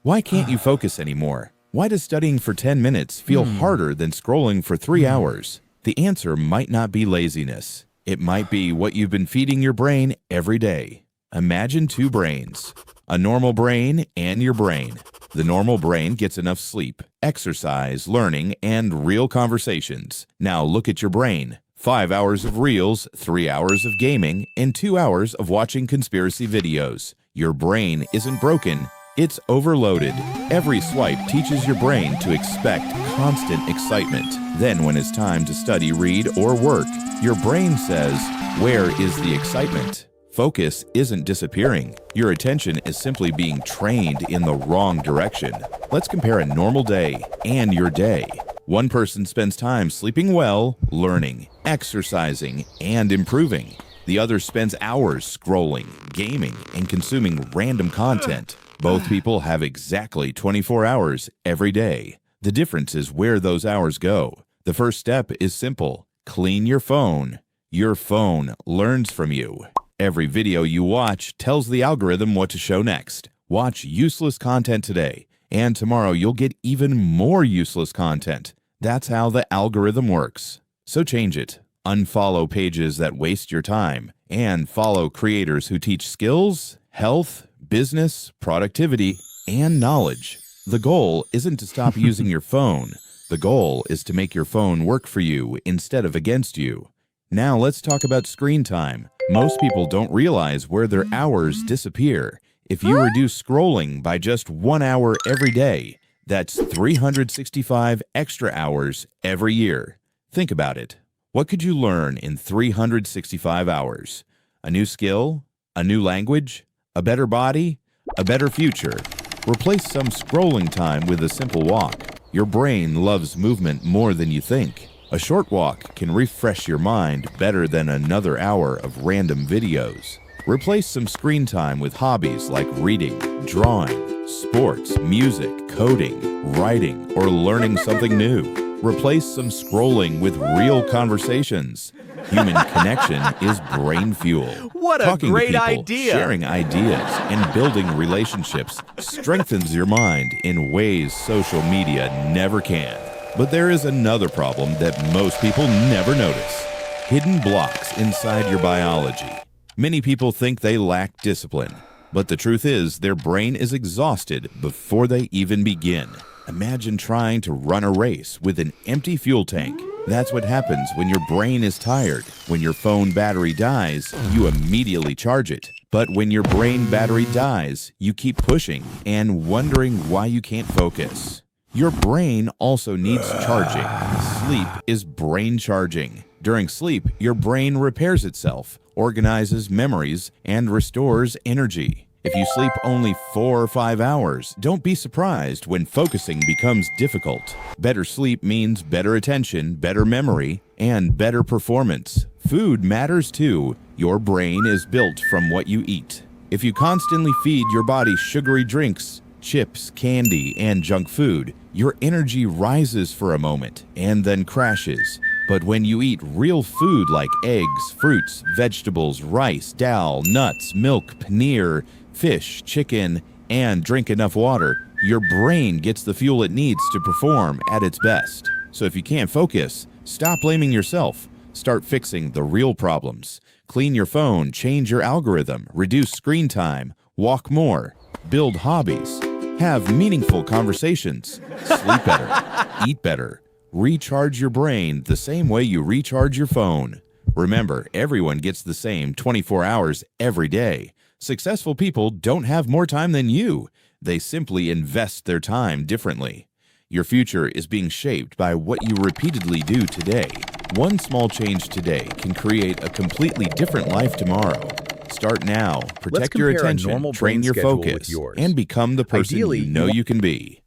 Why can't you focus anymore? Why does studying for 10 minutes feel harder than scrolling for 3 hours? The answer might not be laziness. It might be what you've been feeding your brain every day. Imagine two brains, a normal brain and your brain. The normal brain gets enough sleep, exercise, learning, and real conversations. Now look at your brain. 5 hours of reels, 3 hours of gaming, and 2 hours of watching conspiracy videos. Your brain isn't broken. It's overloaded. Every swipe teaches your brain to expect constant excitement. Then when it's time to study, read, or work, your brain says, "Where is the excitement?" Focus isn't disappearing. Your attention is simply being trained in the wrong direction. Let's compare a normal day and your day. One person spends time sleeping well, learning, exercising, and improving. The other spends hours scrolling, gaming, and consuming random content. Both people have exactly 24 hours every day. The difference is where those hours go. The first step is simple. Clean your phone. Your phone learns from you. Every video you watch tells the algorithm what to show next. Watch useless content today, and tomorrow you'll get even more useless content. That's how the algorithm works. So change it. Unfollow pages that waste your time, and follow creators who teach skills, health, business, productivity, and knowledge. The goal isn't to stop using your phone. The goal is to make your phone work for you instead of against you. Now let's talk about screen time. Most people don't realize where their hours disappear. If you reduce scrolling by just 1 hour every day, that's 365 extra hours every year. Think about it. What could you learn in 365 hours? A new skill? A new language? A better body? A better future? Replace some scrolling time with a simple walk. Your brain loves movement more than you think. A short walk can refresh your mind better than another hour of random videos. Replace some screen time with hobbies like reading, drawing, sports, music, coding, writing, or learning something new. Replace some scrolling with real conversations. Human connection is brain fuel. What a Talking great to people, idea! sharing ideas, and building relationships strengthens your mind in ways social media never can. But there is another problem that most people never notice. Hidden blocks inside your biology. Many people think they lack discipline, but the truth is their brain is exhausted before they even begin. Imagine trying to run a race with an empty fuel tank. That's what happens when your brain is tired. When your phone battery dies, you immediately charge it. But when your brain battery dies, you keep pushing and wondering why you can't focus. Your brain also needs charging. Sleep is brain charging. During sleep, your brain repairs itself, organizes memories, and restores energy. If you sleep only 4 or 5 hours, don't be surprised when focusing becomes difficult. Better sleep means better attention, better memory, and better performance. Food matters too. Your brain is built from what you eat. If you constantly feed your body sugary drinks, chips, candy, and junk food, your energy rises for a moment and then crashes. But when you eat real food like eggs, fruits, vegetables, rice, dal, nuts, milk, paneer, fish, chicken, and drink enough water, your brain gets the fuel it needs to perform at its best. So if you can't focus, stop blaming yourself. Start fixing the real problems. Clean your phone, change your algorithm, reduce screen time, walk more, build hobbies, have meaningful conversations, sleep better, eat better, recharge your brain the same way you recharge your phone. Remember, everyone gets the same 24 hours every day. Successful people don't have more time than you. They simply invest their time differently. Your future is being shaped by what you repeatedly do today. One small change today can create a completely different life tomorrow. Start now, protect your attention, train your focus, and become the person you know you can be.